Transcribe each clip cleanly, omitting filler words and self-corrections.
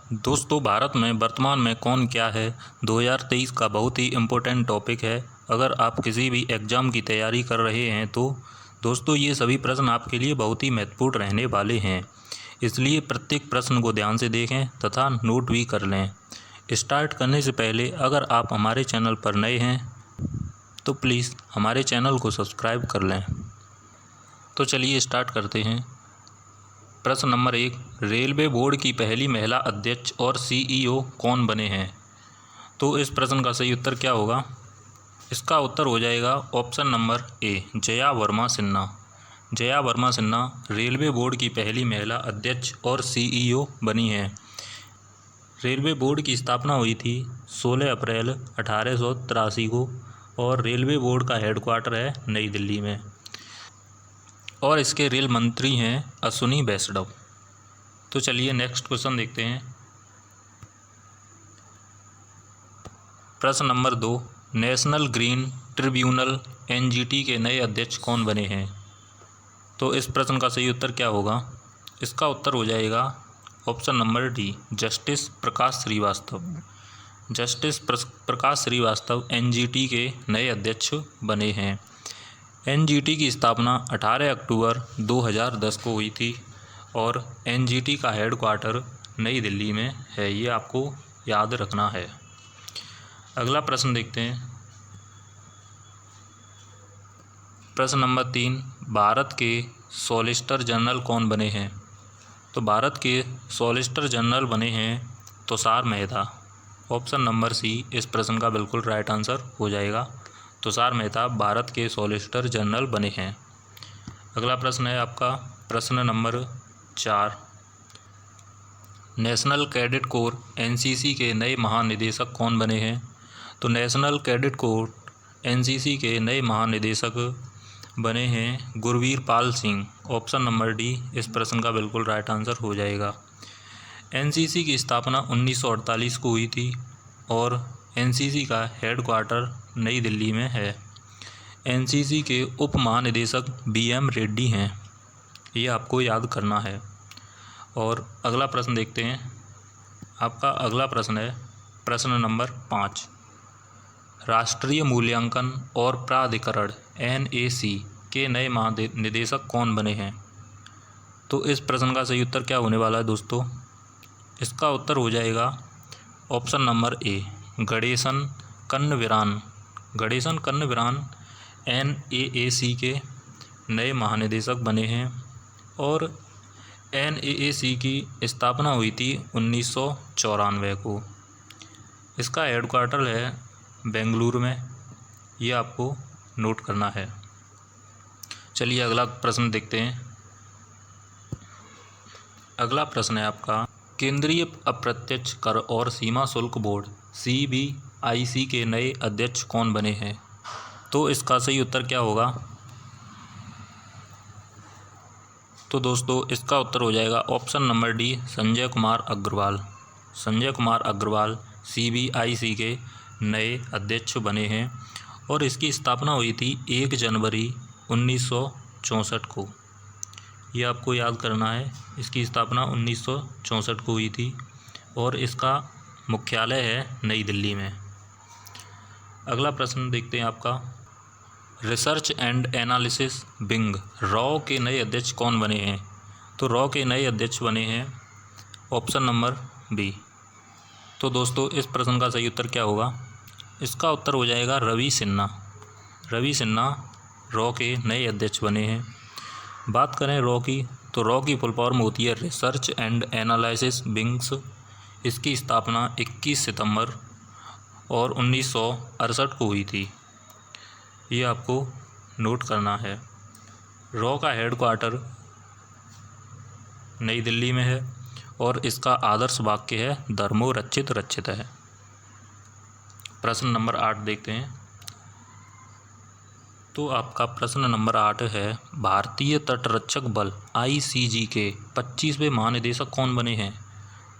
दोस्तों, भारत में वर्तमान में कौन क्या है 2023 का बहुत ही इम्पोर्टेंट टॉपिक है। अगर आप किसी भी एग्ज़ाम की तैयारी कर रहे हैं तो दोस्तों ये सभी प्रश्न आपके लिए बहुत ही महत्वपूर्ण रहने वाले हैं, इसलिए प्रत्येक प्रश्न को ध्यान से देखें तथा नोट भी कर लें। स्टार्ट करने से पहले अगर आप हमारे चैनल पर नए हैं तो प्लीज़ हमारे चैनल को सब्सक्राइब कर लें। तो चलिए स्टार्ट करते हैं। प्रश्न नंबर 1, रेलवे बोर्ड की पहली महिला अध्यक्ष और सीईओ कौन बने हैं? तो इस प्रश्न का सही उत्तर क्या होगा? इसका उत्तर हो जाएगा ऑप्शन नंबर ए, जया वर्मा सिन्हा। जया वर्मा सिन्हा रेलवे बोर्ड की पहली महिला अध्यक्ष और सीईओ बनी हैं। रेलवे बोर्ड की स्थापना हुई थी 16 अप्रैल 1883 को और रेलवे बोर्ड का हेडक्वार्टर है नई दिल्ली में और इसके रेल मंत्री हैं अश्विनी वैष्णव। तो चलिए नेक्स्ट क्वेश्चन देखते हैं। प्रश्न number 2, national green tribunal NGT के नए अध्यक्ष कौन बने हैं? तो इस प्रश्न का सही उत्तर क्या होगा? इसका उत्तर हो जाएगा ऑप्शन नंबर डी, जस्टिस प्रकाश श्रीवास्तव। जस्टिस प्रकाश श्रीवास्तव एनजीटी के नए अध्यक्ष बने हैं। एनजीटी की स्थापना 18 अक्टूबर 2010 को हुई थी और एनजीटी का हेडक्वार्टर नई दिल्ली में है, ये आपको याद रखना है। अगला प्रश्न देखते हैं। प्रश्न नंबर 3, भारत के सॉलिसिटर जनरल कौन बने हैं? तो भारत के सॉलिसिटर जनरल बने हैं Tushar Mehta. Option number C इस प्रश्न का बिल्कुल राइट आंसर हो जाएगा। तुषार मेहता भारत के सॉलिसिटर जनरल बने हैं। अगला प्रश्न है आपका प्रश्न number 4, national cadet corps NCC के नए महानिदेशक कौन बने हैं? तो नेशनल कैडेट कोर एनसीसी के नए महानिदेशक बने हैं Gurvir Pal Singh. Option number D इस प्रश्न का बिल्कुल राइट आंसर हो जाएगा। एनसीसी की स्थापना 1948 को हुई थी और एनसीसी का हेडक्वार्टर नई दिल्ली में है। एनसीसी के उप महानिदेशक बीएम रेड्डी हैं, ये आपको याद करना है। और अगला प्रश्न देखते हैं। आपका अगला प्रश्न है प्रश्न नंबर 5, राष्ट्रीय मूल्यांकन और प्राधिकरण एनएसी के नए महानिदेशक कौन बने हैं? तो इस प्रश्न का सही उत्तर क्या होने वाला है दोस्तों? इसका उत्तर हो जाएगा option number A, Ganeshan Kannabiran. Ganeshan Kannabiran NAC के नए महानिदेशक बने हैं और एनएसी की स्थापना हुई थी 1994 को। इसका हेडक्वार्टर है बेंगलुरु में, ये आपको नोट करना है। चलिए अगला प्रश्न देखते हैं। अगला प्रश्न है आपका, केंद्रीय अप्रत्यक्ष कर और सीमा शुल्क बोर्ड सीबीआईसी के नए अध्यक्ष कौन बने हैं? तो इसका सही उत्तर क्या होगा? तो दोस्तों इसका उत्तर हो जाएगा option number D, Sanjay Kumar Agrawal. Sanjay Kumar Agrawal CBIC के नए अध्यक्ष बने हैं और इसकी स्थापना हुई थी 1 जनवरी 1964 को। ये आपको याद करना है, इसकी स्थापना 1964 को हुई थी और इसका मुख्यालय है नई दिल्ली में। अगला प्रश्न देखते हैं आपका, research and analysis wing raw के नए अध्यक्ष कौन बने हैं? तो रॉ के नए अध्यक्ष बने हैं ऑप्शन नंबर बी। तो दोस्तों इस प्रश्न का सही उत्तर क्या होगा? इसका उत्तर हो जाएगा रवि सिन्हा। रवि सिन्हा रॉ के नए अध्यक्ष बने हैं। बात करें रॉ की, तो रॉ की फुल फॉर्म होती है रिसर्च एंड एनालिसिस विंग्स। इसकी स्थापना 21 सितंबर और 1968 को हुई थी, ये आपको नोट करना है। रॉ का हेडक्वार्टर नई दिल्ली में है और इसका आदर्श वाक्य है धर्मो रक्षित रक्षित है। प्रश्न नंबर 8 देखते हैं। तो आपका प्रश्न नंबर 8 है, भारतीय तटरक्षक बल आईसीजी के 25वें महानिदेशक कौन बने हैं?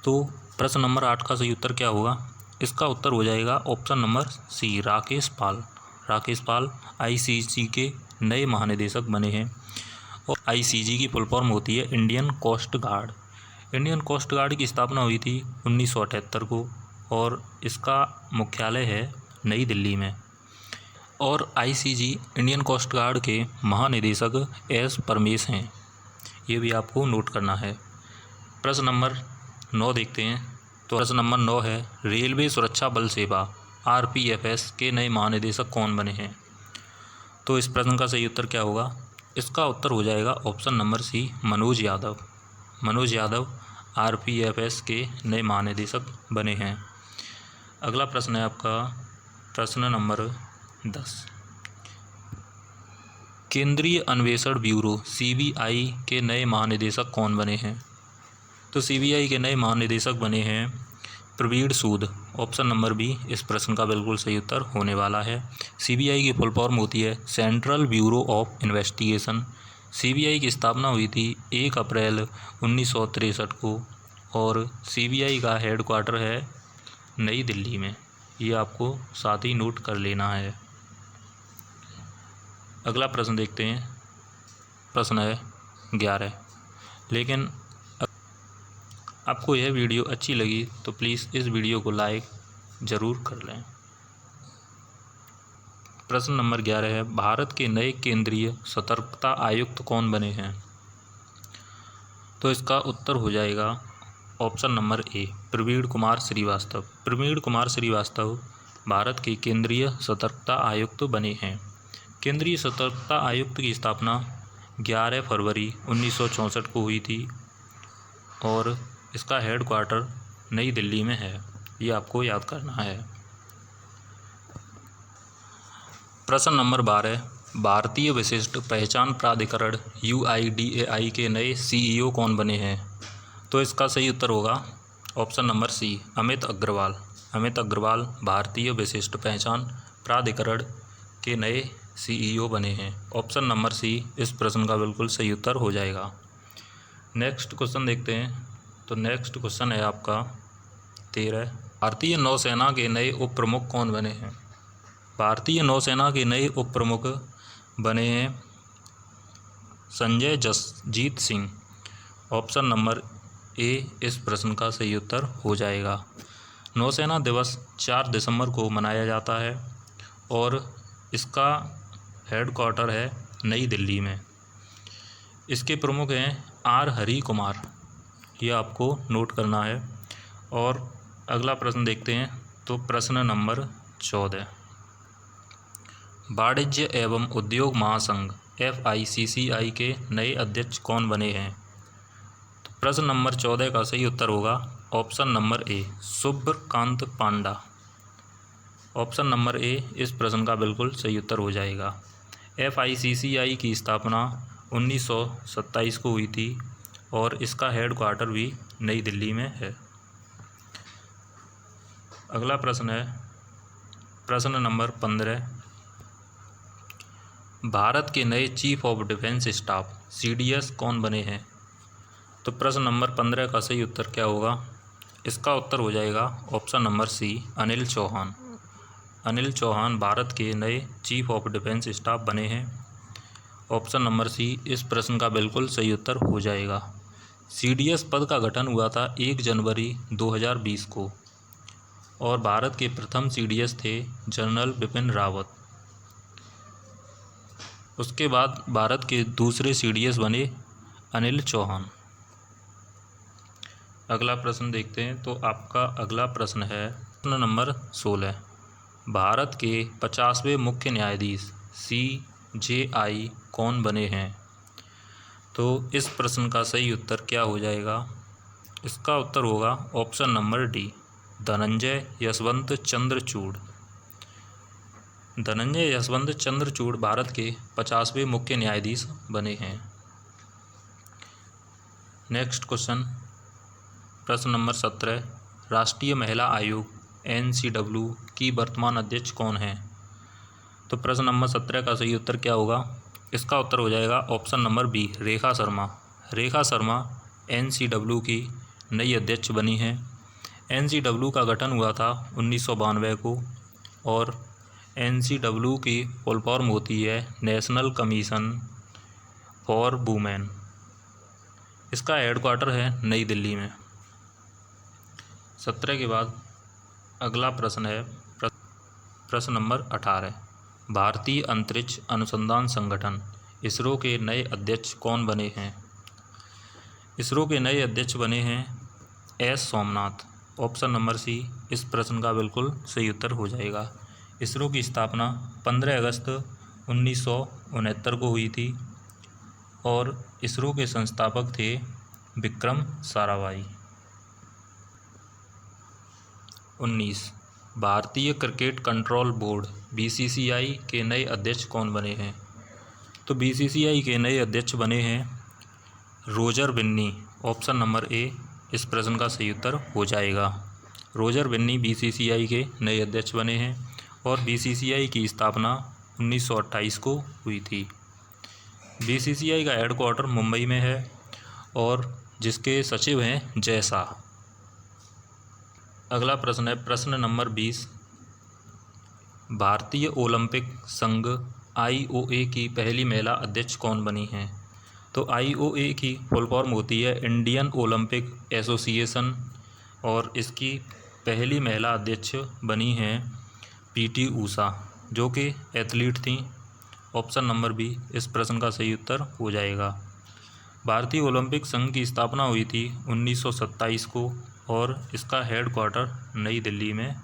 तो प्रश्न नंबर 8 का सही उत्तर क्या होगा? इसका उत्तर हो जाएगा ऑप्शन नंबर सी, राकेश पाल। राकेश पाल आईसीजी के नए महानिदेशक बने हैं और आईसीजी की फुल फॉर्म होती है Indian Coast Guard. Indian Coast Guard की स्थापना हुई थी 1978 को और इसका मुख्यालय है नई दिल्ली में। और आईसीजी इंडियन कोस्ट गार्ड के महानिदेशक एस परमेश हैं, ये भी आपको नोट करना है। प्रश्न नंबर 9 देखते हैं। तो प्रश्न नंबर 9 है, रेलवे सुरक्षा बल सेवा RPFS के नए महानिदेशक कौन बने हैं? तो इस प्रश्न का सही उत्तर क्या होगा? इसका उत्तर हो जाएगा option number C, Manoj Yadav. Manoj Yadav RPFS के नए महानिदेशक बने हैं। अगला प्रश्न है आपका प्रश्न नंबर 10, केंद्रीय अन्वेषण ब्यूरो CBI के नए महानिदेशक कौन बने हैं? तो CBI के नए महानिदेशक बने हैं प्रवीण सूद। ऑप्शन नंबर बी इस प्रश्न का बिल्कुल सही उत्तर होने वाला है। CBI की फुल फॉर्म होती है central bureau of investigation. CBI की स्थापना हुई थी 1 अप्रैल 1963 को और CBI का हेड क्वार्टर है नई दिल्ली में। ये आपको साथ ही नोट कर लेना है। अगला प्रश्न देखते हैं। प्रश्न है 11, लेकिन आपको यह वीडियो अच्छी लगी तो प्लीज़ इस वीडियो को लाइक ज़रूर कर लें। प्रश्न नंबर 11 है, भारत के नए केंद्रीय सतर्कता आयुक्त कौन बने हैं? तो इसका उत्तर हो जाएगा option number A, Praveen Kumar Srivastava. Praveen Kumar Srivastava Bharat के केंद्रीय सतर्कता आयुक्त बने हैं। केंद्रीय सतर्कता आयुक्त की स्थापना 11 फरवरी 1964 को हुई थी और इसका हेड क्वार्टर नई दिल्ली में है। ये आपको याद करना है। प्रश्न नंबर 12, भारतीय विशिष्ट पहचान प्राधिकरण UIDAI के नए CEO कौन बने हैं? तो इसका सही उत्तर होगा option number C, Amit Agarwal. Amit Agarwal भारतीय विशिष्ट पहचान प्राधिकरण के नए CEO बने हैं। ऑप्शन नंबर सी इस प्रश्न का बिल्कुल सही उत्तर हो जाएगा। नेक्स्ट क्वेश्चन देखते हैं। तो नेक्स्ट क्वेश्चन है आपका 13, भारतीय नौसेना के नए उप प्रमुख कौन बने हैं? भारतीय नौसेना के नए उप प्रमुख बने हैं Sanjay Jasjit Singh. Option number A इस प्रश्न का सही उत्तर हो जाएगा। नौसेना दिवस 4 दिसंबर को मनाया जाता है और इसका हेड क्वार्टर है नई दिल्ली में। इसके प्रमुख हैं R हरि कुमार। ये आपको नोट करना है। और अगला प्रश्न देखते हैं। तो प्रश्न नंबर 14, वाणिज्य एवं उद्योग महासंघ FICCI के नए अध्यक्ष कौन बने हैं? तो प्रश्न नंबर 14 का सही उत्तर होगा option number A, Subrakant Panda. Option number A इस प्रश्न का बिल्कुल सही उत्तर हो जाएगा। FICCI की स्थापना 1927 को हुई थी और इसका हेड क्वार्टर भी नई दिल्ली में है। अगला प्रश्न है प्रश्न नंबर 15, भारत के नए chief of defence staff CDS कौन बने हैं? तो प्रश्न नंबर 15 का सही उत्तर क्या होगा? इसका उत्तर हो जाएगा option number C, Anil Chauhan. Anil Chauhan Bharat के नए चीफ ऑफ डिफेंस स्टाफ बने हैं। ऑप्शन नंबर सी इस प्रश्न का बिल्कुल सही उत्तर हो जाएगा। CDS पद का गठन हुआ था 1 जनवरी 2020 को और भारत के प्रथम CDS थे जनरल बिपिन रावत। उसके बाद भारत के दूसरे CDS बने अनिल चौहान। अगला प्रश्न देखते हैं। तो आपका अगला प्रश्न है प्रश्न नंबर 16, भारत के 50वें मुख्य न्यायाधीश CJI कौन बने हैं? तो इस प्रश्न का सही उत्तर क्या हो जाएगा? इसका उत्तर होगा option number D, Dhananjay Yashwant Chandrachud. Dhananjay Yashwant Chandrachud Bharat के 50वें मुख्य न्यायाधीश बने हैं। नेक्स्ट क्वेश्चन प्रश्न नंबर 17, राष्ट्रीय महिला आयोग NCW की वर्तमान अध्यक्ष कौन है? तो प्रश्न नंबर 17 का सही उत्तर क्या होगा? इसका उत्तर हो जाएगा option number B, Rekha Sharma. Rekha Sharma NCW की नई अध्यक्ष बनी हैं। NCW का गठन हुआ था 1992 को और NCW की फुल फॉर्म होती है नेशनल कमीशन फॉर वुमेन। इसका हेडक्वार्टर है नई दिल्ली में। 17 के बाद अगला प्रश्न है प्रश्न नंबर 18। भारतीय अंतरिक्ष अनुसंधान संगठन इसरो के नए अध्यक्ष कौन बने हैं? इसरो के नए अध्यक्ष बने हैं S Somanath. Option number C इस प्रश्न का बिल्कुल सही उत्तर हो जाएगा। इसरो की स्थापना 15 अगस्त 1969 को हुई थी और इसरो के संस्थापक थे विक्रम साराभाई। 19 भारतीय क्रिकेट कंट्रोल बोर्ड बीसीसीआई के नए अध्यक्ष कौन बने हैं? तो बीसीसीआई के नए अध्यक्ष बने हैं Roger Binny. Option number A इस प्रश्न का सही उत्तर हो जाएगा। रोजर बिन्नी बीसीसीआई के नए अध्यक्ष बने हैं और बीसीसीआई की स्थापना 1928 को हुई थी। बीसीसीआई का हेडक्वार्टर मुंबई में है और जिसके सचिव हैं जय शाह। अगला प्रश्न है प्रश्न नंबर 20। भारतीय ओलंपिक संघ IOA की पहली महिला अध्यक्ष कौन बनी हैं? तो IOA की फुल फॉर्म होती है इंडियन ओलंपिक एसोसिएशन और इसकी पहली महिला अध्यक्ष बनी हैं PT ऊषा, जो कि एथलीट थीं। ऑप्शन नंबर बी इस प्रश्न का सही उत्तर हो जाएगा। भारतीय ओलंपिक संघ की स्थापना हुई थी 1927 को और इसका हेडक्वार्टर नई दिल्ली में